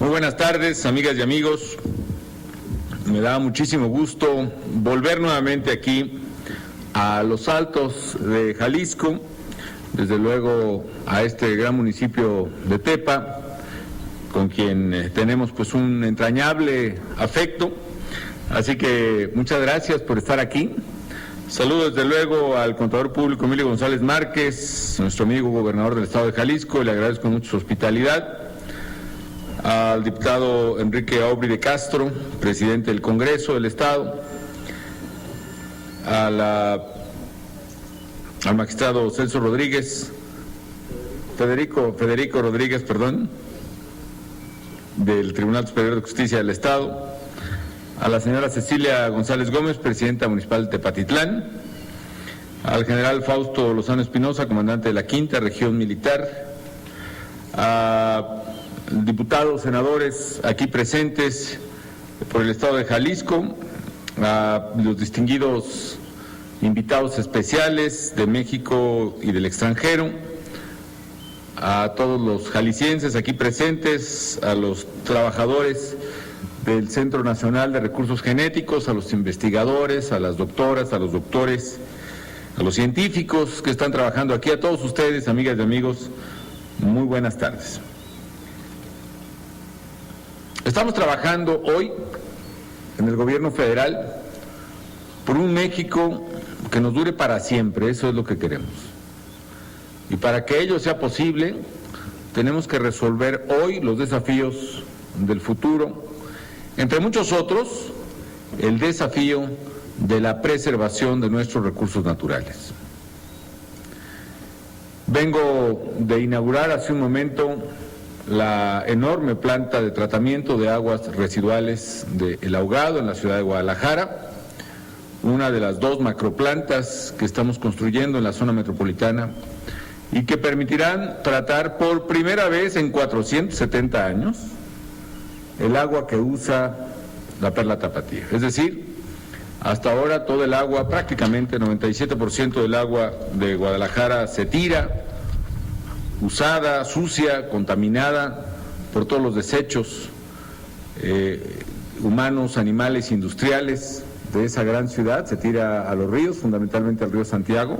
Muy buenas tardes, amigas y amigos. Me da muchísimo gusto volver nuevamente aquí a Los Altos de Jalisco, desde luego a este gran municipio de Tepa, con quien tenemos pues un entrañable afecto. Así que muchas gracias por estar aquí. Saludo desde luego al contador público Emilio González Márquez, nuestro amigo gobernador del estado de Jalisco, le agradezco mucho su hospitalidad. Al diputado Enrique Aubry de Castro, presidente del Congreso del Estado, al magistrado Celso Rodríguez, Federico Rodríguez, del Tribunal Superior de Justicia del Estado, a la señora Cecilia González Gómez, presidenta municipal de Tepatitlán, al general Fausto Lozano Espinosa, comandante de la Quinta Región Militar, a diputados, senadores aquí presentes por el estado de Jalisco, a los distinguidos invitados especiales de México y del extranjero, a todos los jaliscienses aquí presentes, a los trabajadores del Centro Nacional de Recursos Genéticos, a los investigadores, a las doctoras, a los doctores, a los científicos que están trabajando aquí, a todos ustedes, amigas y amigos, muy buenas tardes. Estamos trabajando hoy en el gobierno federal por un México que nos dure para siempre, eso es lo que queremos. Y para que ello sea posible, tenemos que resolver hoy los desafíos del futuro, entre muchos otros, el desafío de la preservación de nuestros recursos naturales. Vengo de inaugurar hace un momento la enorme planta de tratamiento de aguas residuales de El Ahogado en la ciudad de Guadalajara, una de las dos macroplantas que estamos construyendo en la zona metropolitana y que permitirán tratar por primera vez en 470 años el agua que usa la Perla Tapatía. Es decir, hasta ahora todo el agua, prácticamente 97% del agua de Guadalajara se tira, usada, sucia, contaminada por todos los desechos humanos, animales, industriales de esa gran ciudad, se tira a los ríos, fundamentalmente al río Santiago,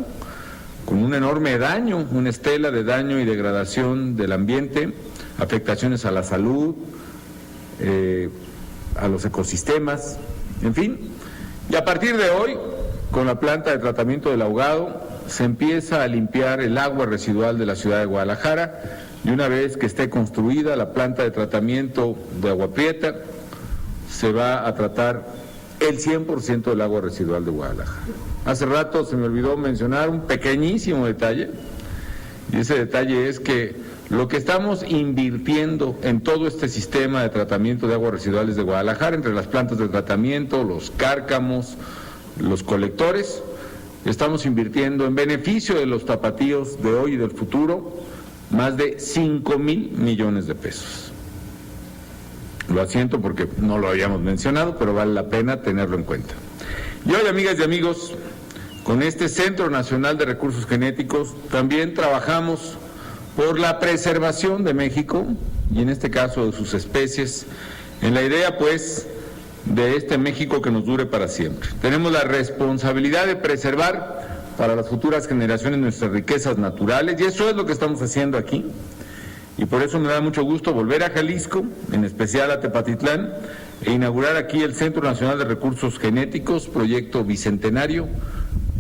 con un enorme daño, una estela de daño y degradación del ambiente, afectaciones a la salud, a los ecosistemas, en fin. Y a partir de hoy, con la planta de tratamiento del Ahogado, se empieza a limpiar el agua residual de la ciudad de Guadalajara, y una vez que esté construida la planta de tratamiento de Agua Prieta, se va a tratar el 100% del agua residual de Guadalajara. Hace rato se me olvidó mencionar un pequeñísimo detalle, y ese detalle es que lo que estamos invirtiendo en todo este sistema de tratamiento de aguas residuales de Guadalajara, entre las plantas de tratamiento, los cárcamos, los colectores, estamos invirtiendo en beneficio de los tapatíos de hoy y del futuro más de 5,000 millones de pesos. Lo asiento porque no lo habíamos mencionado, pero vale la pena tenerlo en cuenta. Y hoy, amigas y amigos, con este Centro Nacional de Recursos Genéticos también trabajamos por la preservación de México, y en este caso de sus especies, en la idea pues de este México que nos dure para siempre. Tenemos la responsabilidad de preservar para las futuras generaciones nuestras riquezas naturales, y eso es lo que estamos haciendo aquí, y por eso me da mucho gusto volver a Jalisco, en especial a Tepatitlán, e inaugurar aquí el Centro Nacional de Recursos Genéticos, proyecto bicentenario,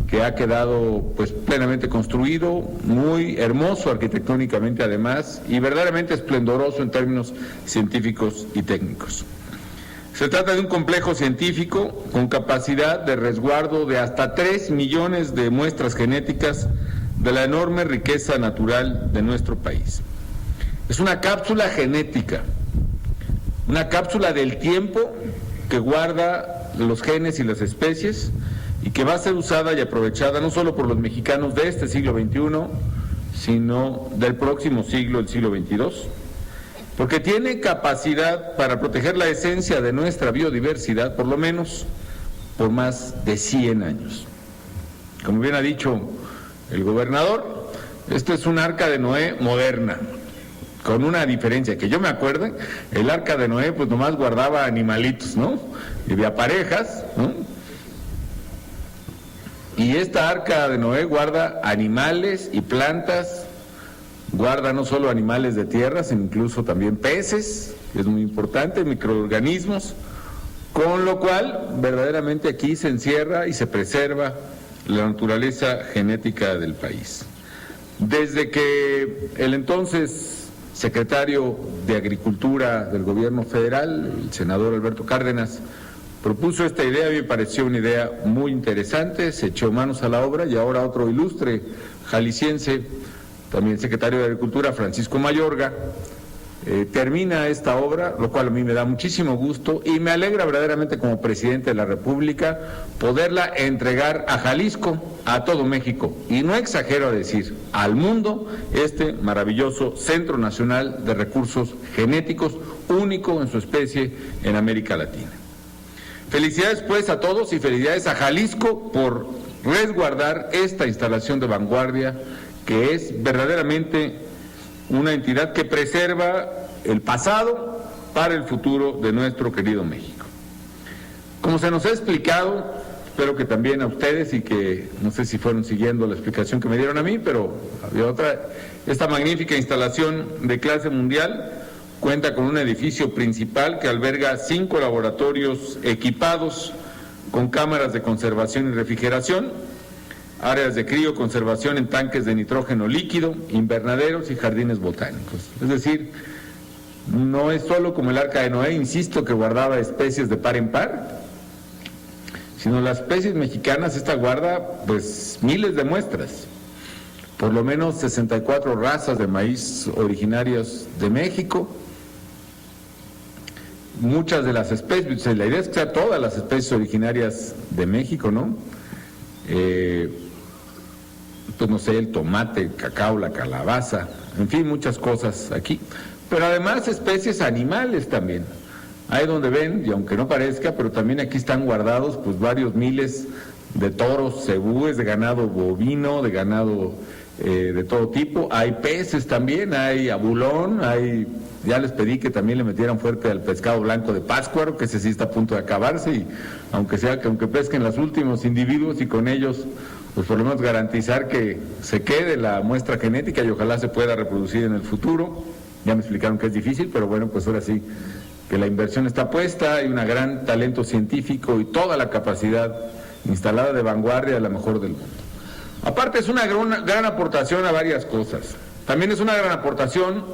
que ha quedado pues plenamente construido, muy hermoso arquitectónicamente además, y verdaderamente esplendoroso en términos científicos y técnicos. Se trata de un complejo científico con capacidad de resguardo de hasta 3 millones de muestras genéticas de la enorme riqueza natural de nuestro país. Es una cápsula genética, una cápsula del tiempo que guarda los genes y las especies, y que va a ser usada y aprovechada no solo por los mexicanos de este siglo XXI, sino del próximo siglo, el siglo XXII, porque tiene capacidad para proteger la esencia de nuestra biodiversidad, por lo menos por más de 100 años. Como bien ha dicho el gobernador, esto es un arca de Noé moderna, con una diferencia, que yo me acuerdo, el Arca de Noé pues nomás guardaba animalitos, ¿no? Y de a parejas, ¿no? Y esta Arca de Noé guarda animales y plantas, guarda no solo animales de tierra, sino incluso también peces, que es muy importante, microorganismos, con lo cual verdaderamente aquí se encierra y se preserva la naturaleza genética del país. Desde que el entonces secretario de Agricultura del gobierno federal, el senador Alberto Cárdenas, propuso esta idea, a mí me pareció una idea muy interesante, se echó manos a la obra y ahora otro ilustre jalisciense, también secretario de Agricultura, Francisco Mayorga, termina esta obra, lo cual a mí me da muchísimo gusto y me alegra verdaderamente como presidente de la República poderla entregar a Jalisco, a todo México, y no exagero a decir, al mundo, este maravilloso Centro Nacional de Recursos Genéticos, único en su especie en América Latina. Felicidades pues a todos y felicidades a Jalisco por resguardar esta instalación de vanguardia que es verdaderamente una entidad que preserva el pasado para el futuro de nuestro querido México. Como se nos ha explicado, espero que también a ustedes y que no sé si fueron siguiendo la explicación que me dieron a mí, pero había otra, esta magnífica instalación de clase mundial cuenta con un edificio principal que alberga 5 laboratorios equipados con cámaras de conservación y refrigeración, áreas de crioconservación en tanques de nitrógeno líquido, invernaderos y jardines botánicos. Es decir, no es solo como el Arca de Noé, insisto, que guardaba especies de par en par, sino las especies mexicanas, esta guarda pues miles de muestras, por lo menos 64 razas de maíz originarias de México, muchas de las especies, la idea es que sean todas las especies originarias de México, ¿no? Pues no sé, el tomate, el cacao, la calabaza, en fin, muchas cosas aquí, pero además especies animales también. Ahí donde ven, y aunque no parezca, pero también aquí están guardados pues varios miles de toros, cebúes, de ganado bovino, de ganado de todo tipo. Hay peces también, hay abulón, hay, ya les pedí que también le metieran fuerte al pescado blanco de Pátzcuaro, que ese sí está a punto de acabarse, y aunque pesquen los últimos individuos y con ellos pues por lo menos garantizar que se quede la muestra genética y ojalá se pueda reproducir en el futuro. Ya me explicaron que es difícil, pero bueno, pues ahora sí que la inversión está puesta, hay un gran talento científico y toda la capacidad instalada de vanguardia de la mejor del mundo. Aparte es una gran aportación a varias cosas. También es una gran aportación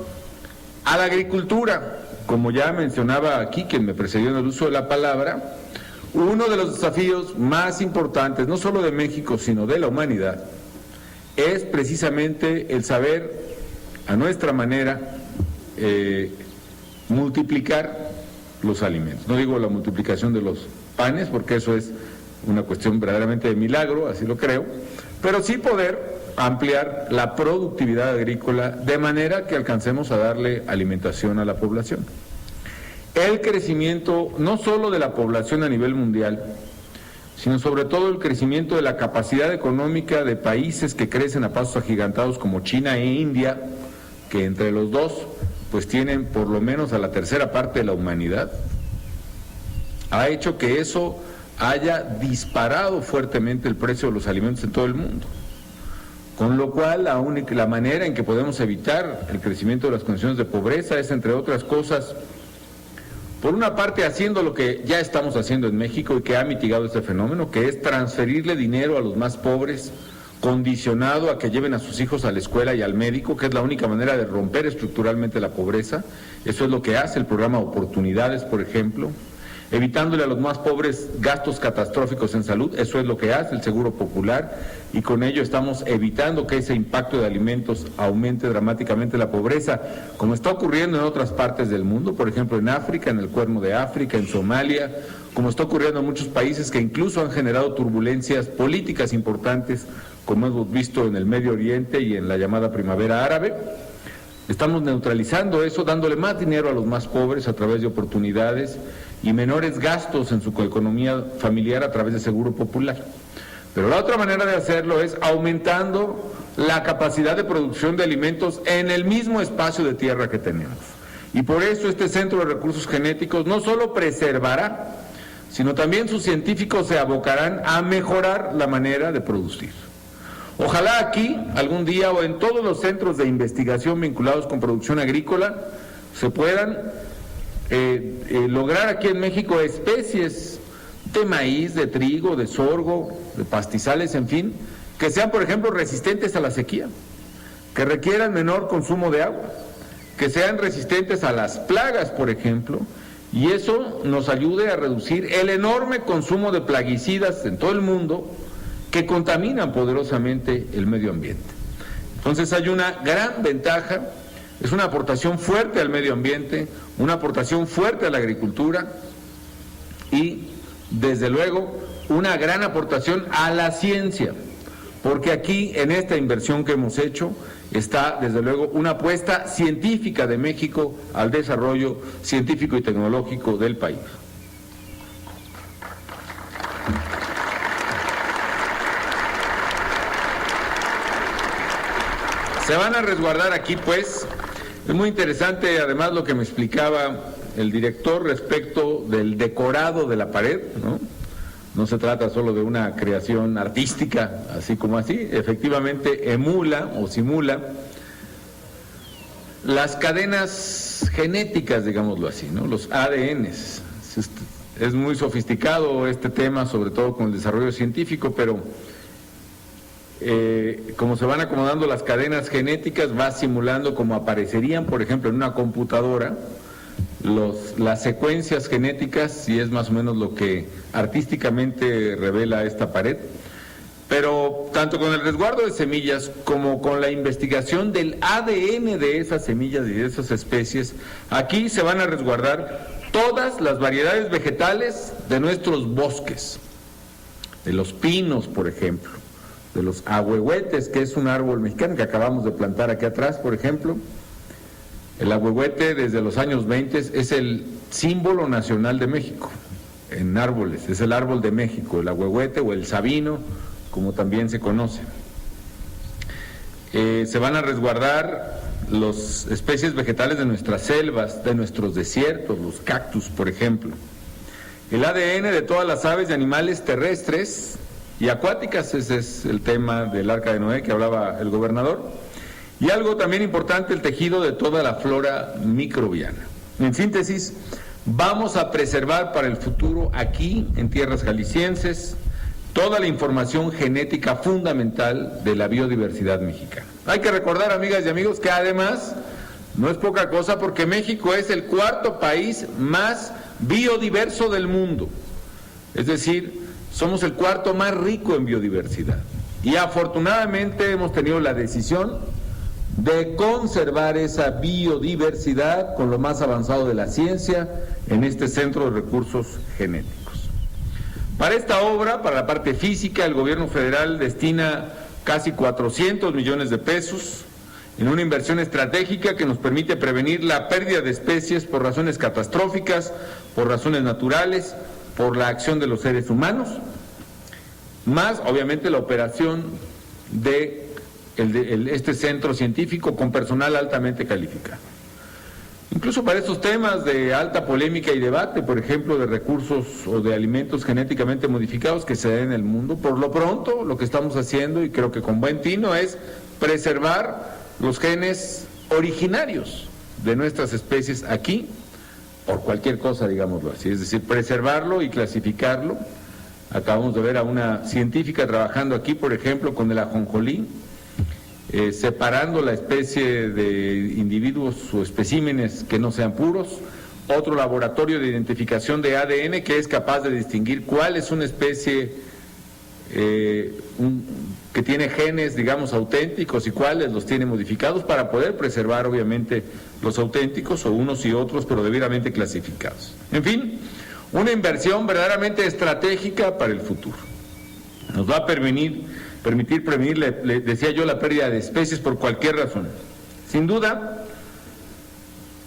a la agricultura, como ya mencionaba aquí quien me precedió en el uso de la palabra. Uno de los desafíos más importantes, no solo de México, sino de la humanidad, es precisamente el saber, a nuestra manera, multiplicar los alimentos. No digo la multiplicación de los panes, porque eso es una cuestión verdaderamente de milagro, así lo creo, pero sí poder ampliar la productividad agrícola de manera que alcancemos a darle alimentación a la población. El crecimiento no solo de la población a nivel mundial, sino sobre todo el crecimiento de la capacidad económica de países que crecen a pasos agigantados como China e India, que entre los dos pues tienen por lo menos a la tercera parte de la humanidad, ha hecho que eso haya disparado fuertemente el precio de los alimentos en todo el mundo. Con lo cual la manera en que podemos evitar el crecimiento de las condiciones de pobreza es, entre otras cosas, por una parte haciendo lo que ya estamos haciendo en México y que ha mitigado este fenómeno, que es transferirle dinero a los más pobres, condicionado a que lleven a sus hijos a la escuela y al médico, que es la única manera de romper estructuralmente la pobreza. Eso es lo que hace el programa Oportunidades, por ejemplo, evitándole a los más pobres gastos catastróficos en salud. Eso es lo que hace el Seguro Popular, y con ello estamos evitando que ese impacto de alimentos aumente dramáticamente la pobreza, como está ocurriendo en otras partes del mundo, por ejemplo en África, en el Cuerno de África, en Somalia, como está ocurriendo en muchos países que incluso han generado turbulencias políticas importantes, como hemos visto en el Medio Oriente y en la llamada Primavera Árabe. Estamos neutralizando eso, dándole más dinero a los más pobres a través de oportunidades y menores gastos en su economía familiar a través de Seguro Popular. Pero la otra manera de hacerlo es aumentando la capacidad de producción de alimentos en el mismo espacio de tierra que tenemos. Y por eso este Centro de Recursos Genéticos no solo preservará, sino también sus científicos se abocarán a mejorar la manera de producir. Ojalá aquí, algún día, o en todos los centros de investigación vinculados con producción agrícola, se puedan lograr aquí en México especies de maíz, de trigo, de sorgo, de pastizales, en fin, que sean, por ejemplo, resistentes a la sequía, que requieran menor consumo de agua, que sean resistentes a las plagas, por ejemplo, y eso nos ayude a reducir el enorme consumo de plaguicidas en todo el mundo que contaminan poderosamente el medio ambiente. Entonces hay una gran ventaja, es una aportación fuerte al medio ambiente, una aportación fuerte a la agricultura y, desde luego, una gran aportación a la ciencia, porque aquí, en esta inversión que hemos hecho, está, desde luego, una apuesta científica de México al desarrollo científico y tecnológico del país. Se van a resguardar aquí, pues, es muy interesante además lo que me explicaba el director respecto del decorado de la pared, ¿no? No se trata solo de una creación artística, así como así, efectivamente emula o simula las cadenas genéticas, digámoslo así, ¿no? Los ADNs. Es muy sofisticado este tema, sobre todo con el desarrollo científico, pero como se van acomodando las cadenas genéticas, va simulando como aparecerían, por ejemplo, en una computadora, las secuencias genéticas, y es más o menos lo que artísticamente revela esta pared. Pero tanto con el resguardo de semillas como con la investigación del ADN de esas semillas y de esas especies, aquí se van a resguardar todas las variedades vegetales de nuestros bosques, de los pinos, por ejemplo, de los ahuehuetes, que es un árbol mexicano que acabamos de plantar aquí atrás, por ejemplo. El ahuehuete desde los años 20 es el símbolo nacional de México en árboles, es el árbol de México, el ahuehuete o el sabino, como también se conoce. Se van a resguardar las especies vegetales de nuestras selvas, de nuestros desiertos, los cactus, por ejemplo. El ADN de todas las aves y animales terrestres y acuáticas, ese es el tema del Arca de Noé que hablaba el gobernador. Y algo también importante, el tejido de toda la flora microbiana. En síntesis, vamos a preservar para el futuro aquí, en tierras jaliscienses, toda la información genética fundamental de la biodiversidad mexicana. Hay que recordar, amigas y amigos, que además no es poca cosa porque México es el cuarto país más biodiverso del mundo. Es decir, somos el cuarto más rico en biodiversidad. Y afortunadamente hemos tenido la decisión de conservar esa biodiversidad con lo más avanzado de la ciencia en este Centro de Recursos Genéticos. Para esta obra, para la parte física, el gobierno federal destina casi 400 millones de pesos en una inversión estratégica que nos permite prevenir la pérdida de especies por razones catastróficas, por razones naturales, por la acción de los seres humanos, más obviamente la operación de este centro científico con personal altamente calificado. Incluso para estos temas de alta polémica y debate, por ejemplo, de recursos o de alimentos genéticamente modificados que se den en el mundo, por lo pronto lo que estamos haciendo, y creo que con buen tino, es preservar los genes originarios de nuestras especies aquí, por cualquier cosa, digámoslo así, es decir, preservarlo y clasificarlo. Acabamos de ver a una científica trabajando aquí, por ejemplo, con el ajonjolí, separando la especie de individuos o especímenes que no sean puros, otro laboratorio de identificación de ADN que es capaz de distinguir cuál es una especie que tiene genes, digamos, auténticos y cuáles los tiene modificados para poder preservar, obviamente, los auténticos o unos y otros, pero debidamente clasificados. En fin, una inversión verdaderamente estratégica para el futuro. Nos va a permitir prevenir, le decía yo, la pérdida de especies por cualquier razón. Sin duda,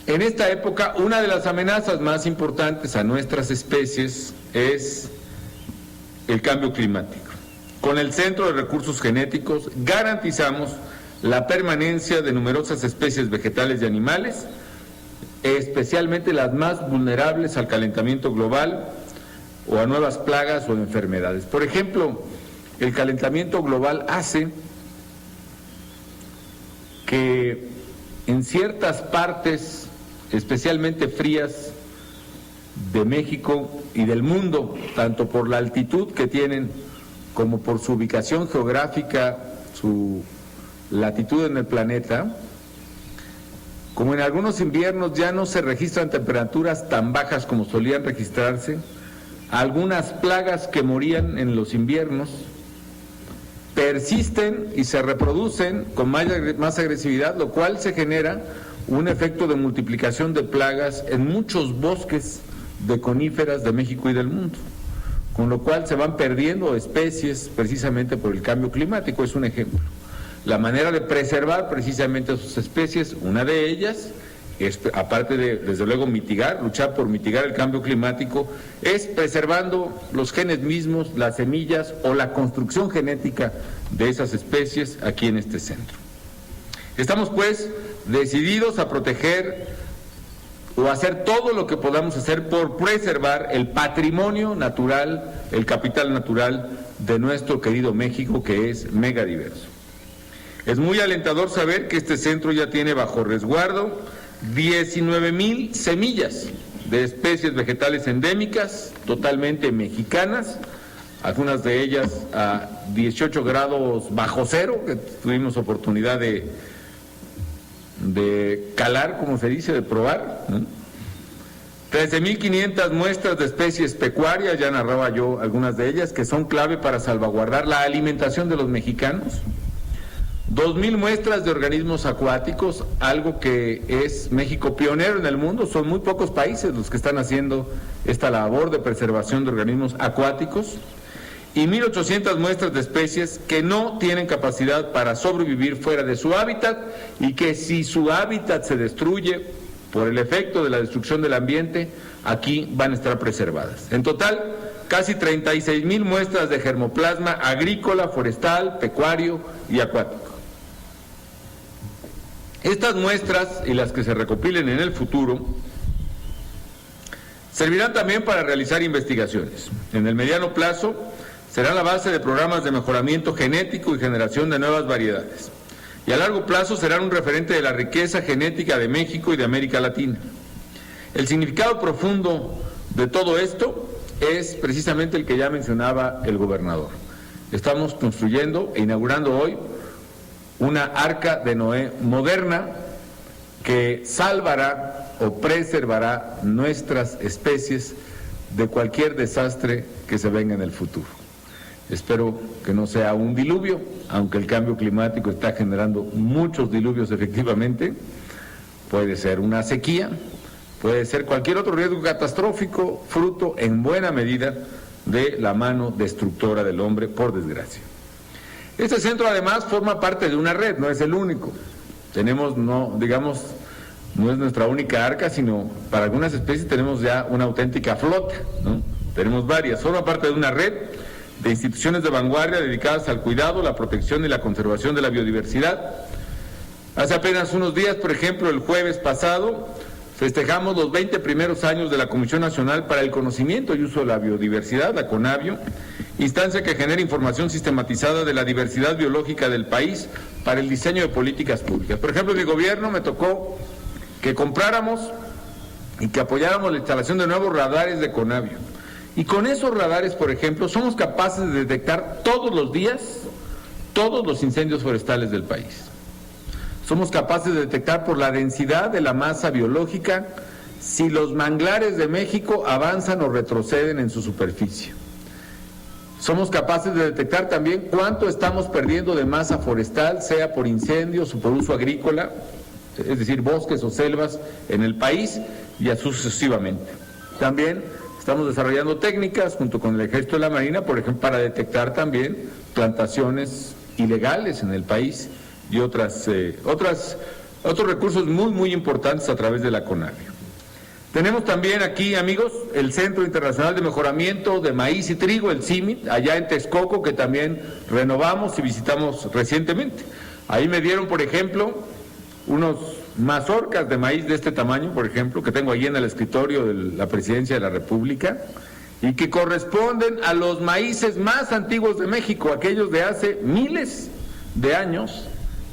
en esta época, una de las amenazas más importantes a nuestras especies es el cambio climático. con el Centro de Recursos Genéticos garantizamos la permanencia de numerosas especies vegetales y animales, especialmente las más vulnerables al calentamiento global o a nuevas plagas o enfermedades. Por ejemplo, el calentamiento global hace que en ciertas partes, especialmente frías, de México y del mundo, tanto por la altitud que tienen como por su ubicación geográfica, su latitud en el planeta, como en algunos inviernos ya no se registran temperaturas tan bajas como solían registrarse, algunas plagas que morían en los inviernos persisten y se reproducen con más agresividad, lo cual se genera un efecto de multiplicación de plagas en muchos bosques de coníferas de México y del mundo, con lo cual se van perdiendo especies precisamente por el cambio climático. Es un ejemplo. La manera de preservar precisamente sus especies, una de ellas, es, aparte de, desde luego, luchar por mitigar el cambio climático, es preservando los genes mismos, las semillas o la construcción genética de esas especies aquí en este centro. Estamos, pues, decididos a proteger o hacer todo lo que podamos hacer por preservar el patrimonio natural, el capital natural de nuestro querido México, que es megadiverso. Es muy alentador saber que este centro ya tiene bajo resguardo 19,000 semillas de especies vegetales endémicas, totalmente mexicanas, algunas de ellas a 18 grados bajo cero, que tuvimos oportunidad de calar, como se dice, de probar, ¿no? 13,500 muestras de especies pecuarias, ya narraba yo algunas de ellas, que son clave para salvaguardar la alimentación de los mexicanos. 2,000 muestras de organismos acuáticos, algo que es México pionero en el mundo. Son muy pocos países los que están haciendo esta labor de preservación de organismos acuáticos. Y 1,800 muestras de especies que no tienen capacidad para sobrevivir fuera de su hábitat y que si su hábitat se destruye por el efecto de la destrucción del ambiente, aquí van a estar preservadas. En total, casi 36,000 muestras de germoplasma agrícola, forestal, pecuario y acuático. Estas muestras y las que se recopilen en el futuro servirán también para realizar investigaciones. En el mediano plazo será la base de programas de mejoramiento genético y generación de nuevas variedades. Y a largo plazo serán un referente de la riqueza genética de México y de América Latina. El significado profundo de todo esto es precisamente el que ya mencionaba el gobernador. Estamos construyendo e inaugurando hoy una arca de Noé moderna que salvará o preservará nuestras especies de cualquier desastre que se venga en el futuro. Espero que no sea un diluvio, aunque el cambio climático está generando muchos diluvios efectivamente. Puede ser una sequía, puede ser cualquier otro riesgo catastrófico, fruto en buena medida de la mano destructora del hombre, por desgracia. Este centro además forma parte de una red, no es el único. Tenemos, no es nuestra única arca, sino para algunas especies tenemos ya una auténtica flota, ¿no? Tenemos varias, forma parte de una red de instituciones de vanguardia dedicadas al cuidado, la protección y la conservación de la biodiversidad. Hace apenas unos días, por ejemplo, el jueves pasado, festejamos los 20 primeros años de la Comisión Nacional para el Conocimiento y Uso de la Biodiversidad, la CONABIO, instancia que genera información sistematizada de la diversidad biológica del país para el diseño de políticas públicas. Por ejemplo, en mi gobierno me tocó que compráramos y que apoyáramos la instalación de nuevos radares de CONABIO. Y con esos radares, por ejemplo, somos capaces de detectar todos los días todos los incendios forestales del país. Somos capaces de detectar por la densidad de la masa biológica si los manglares de México avanzan o retroceden en su superficie. Somos capaces de detectar también cuánto estamos perdiendo de masa forestal, sea por incendios o por uso agrícola, es decir, bosques o selvas en el país y así sucesivamente. También estamos desarrollando técnicas junto con el Ejército de la Marina, por ejemplo, para detectar también plantaciones ilegales en el país y otros recursos muy, muy importantes a través de la CONABIO. Tenemos también aquí, amigos, el Centro Internacional de Mejoramiento de Maíz y Trigo, el CIMMYT, allá en Texcoco, que también renovamos y visitamos recientemente. Ahí me dieron, por ejemplo, unos mazorcas de maíz de este tamaño, por ejemplo, que tengo ahí en el escritorio de la Presidencia de la República, y que corresponden a los maíces más antiguos de México, aquellos de hace miles de años,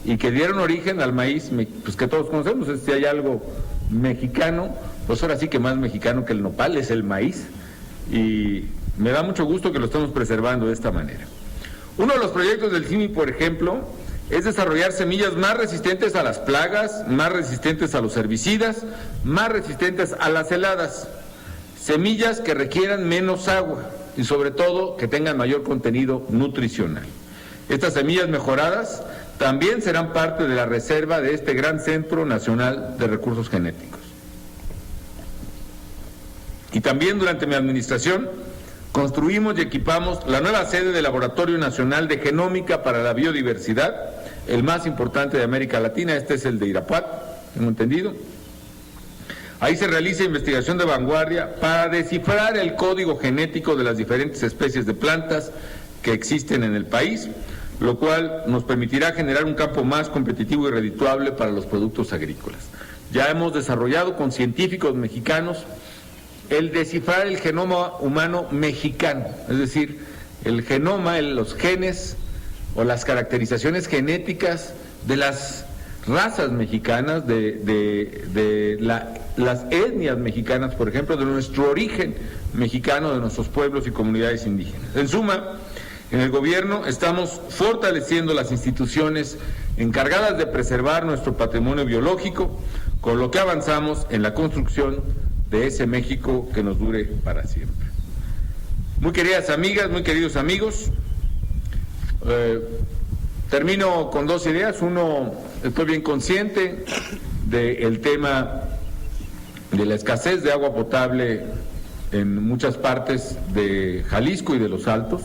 y que dieron origen al maíz, pues que todos conocemos. Si hay algo mexicano, pues ahora sí que más mexicano que el nopal es el maíz, y me da mucho gusto que lo estemos preservando de esta manera. Uno de los proyectos del CIMMYT, por ejemplo, es desarrollar semillas más resistentes a las plagas, más resistentes a los herbicidas, más resistentes a las heladas, semillas que requieran menos agua y sobre todo que tengan mayor contenido nutricional. Estas semillas mejoradas también serán parte de la reserva de este gran Centro Nacional de Recursos Genéticos. Y también durante mi administración construimos y equipamos la nueva sede del Laboratorio Nacional de Genómica para la Biodiversidad, el más importante de América Latina. Este es el de Irapuato, tengo entendido. Ahí se realiza investigación de vanguardia para descifrar el código genético de las diferentes especies de plantas que existen en el país, lo cual nos permitirá generar un campo más competitivo y redituable para los productos agrícolas. Ya hemos desarrollado con científicos mexicanos el descifrar el genoma humano mexicano, es decir, el genoma, los genes o las caracterizaciones genéticas de las razas mexicanas, las etnias mexicanas, por ejemplo, de nuestro origen mexicano, de nuestros pueblos y comunidades indígenas. En suma, en el gobierno estamos fortaleciendo las instituciones encargadas de preservar nuestro patrimonio biológico, con lo que avanzamos en la construcción de ese México que nos dure para siempre. Muy queridas amigas, muy queridos amigos, termino con dos ideas. Uno, estoy bien consciente del tema de la escasez de agua potable en muchas partes de Jalisco y de los Altos.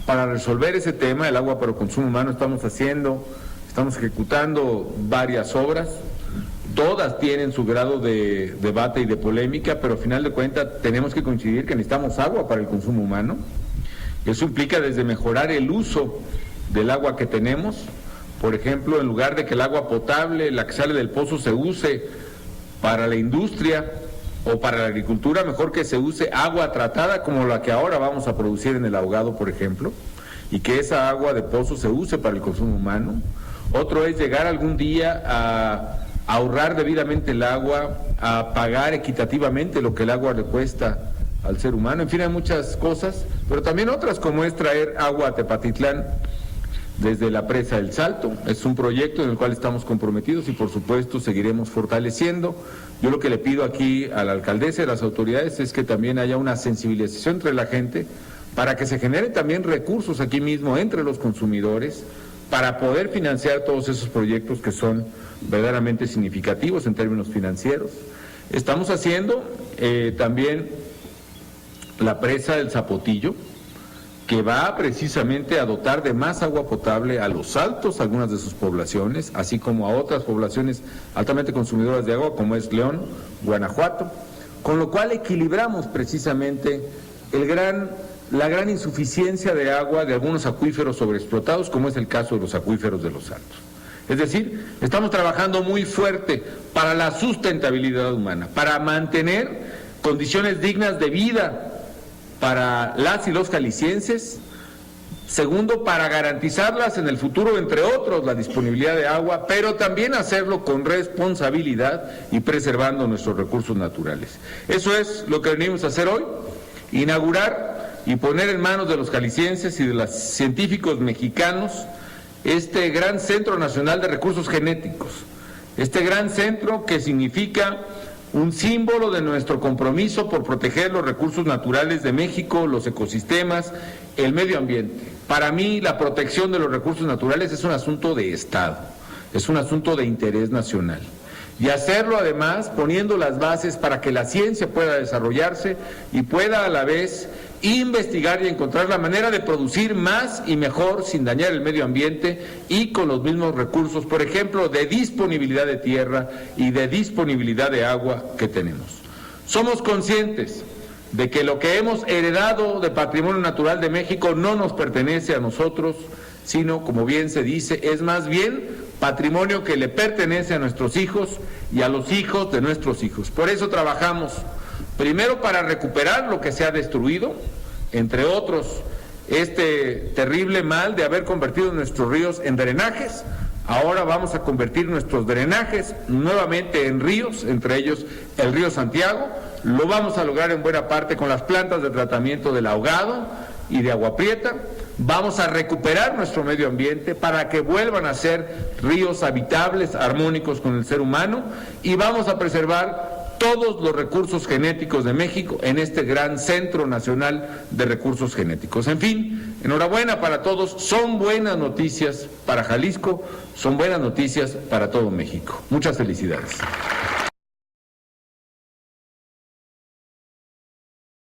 Para resolver ese tema, el agua para consumo humano, estamos ejecutando varias obras. Todas tienen su grado de debate y de polémica, pero al final de cuentas tenemos que coincidir que necesitamos agua para el consumo humano. Eso implica desde mejorar el uso del agua que tenemos. Por ejemplo, en lugar de que el agua potable, la que sale del pozo, se use para la industria o para la agricultura, mejor que se use agua tratada como la que ahora vamos a producir en el Ahogado, por ejemplo, y que esa agua de pozo se use para el consumo humano. Otro es llegar algún día a ahorrar debidamente el agua, a pagar equitativamente lo que el agua le cuesta al ser humano. En fin, hay muchas cosas, pero también otras, como es traer agua a Tepatitlán desde la presa del Salto. Es un proyecto en el cual estamos comprometidos y por supuesto seguiremos fortaleciendo. Yo lo que le pido aquí a la alcaldesa y a las autoridades es que también haya una sensibilización entre la gente para que se generen también recursos aquí mismo entre los consumidores para poder financiar todos esos proyectos que son verdaderamente significativos en términos financieros. Estamos haciendo también la presa del Zapotillo, que va precisamente a dotar de más agua potable a los Altos, algunas de sus poblaciones, así como a otras poblaciones altamente consumidoras de agua, como es León, Guanajuato, con lo cual equilibramos precisamente la gran insuficiencia de agua de algunos acuíferos sobreexplotados, como es el caso de los acuíferos de los Altos. Es decir, estamos trabajando muy fuerte para la sustentabilidad humana, para mantener condiciones dignas de vida para las y los jaliscienses. Segundo, para garantizarlas en el futuro, entre otros, la disponibilidad de agua, pero también hacerlo con responsabilidad y preservando nuestros recursos naturales. Eso es lo que venimos a hacer hoy, inaugurar y poner en manos de los jaliscienses y de los científicos mexicanos este gran Centro Nacional de Recursos Genéticos, este gran centro que significa un símbolo de nuestro compromiso por proteger los recursos naturales de México, los ecosistemas, el medio ambiente. Para mí, la protección de los recursos naturales es un asunto de Estado, es un asunto de interés nacional. Y hacerlo además poniendo las bases para que la ciencia pueda desarrollarse y pueda a la vez investigar y encontrar la manera de producir más y mejor sin dañar el medio ambiente y con los mismos recursos, por ejemplo, de disponibilidad de tierra y de disponibilidad de agua que tenemos. Somos conscientes de que lo que hemos heredado de patrimonio natural de México no nos pertenece a nosotros, sino, como bien se dice, es más bien patrimonio que le pertenece a nuestros hijos y a los hijos de nuestros hijos. Por eso trabajamos, primero para recuperar lo que se ha destruido, entre otros, este terrible mal de haber convertido nuestros ríos en drenajes. Ahora vamos a convertir nuestros drenajes nuevamente en ríos, entre ellos el río Santiago. Lo vamos a lograr en buena parte con las plantas de tratamiento del Ahogado y de Agua Prieta. Vamos a recuperar nuestro medio ambiente para que vuelvan a ser ríos habitables, armónicos con el ser humano, y vamos a preservar todos los recursos genéticos de México en este gran Centro Nacional de Recursos Genéticos. En fin, enhorabuena para todos, son buenas noticias para Jalisco, son buenas noticias para todo México. Muchas felicidades.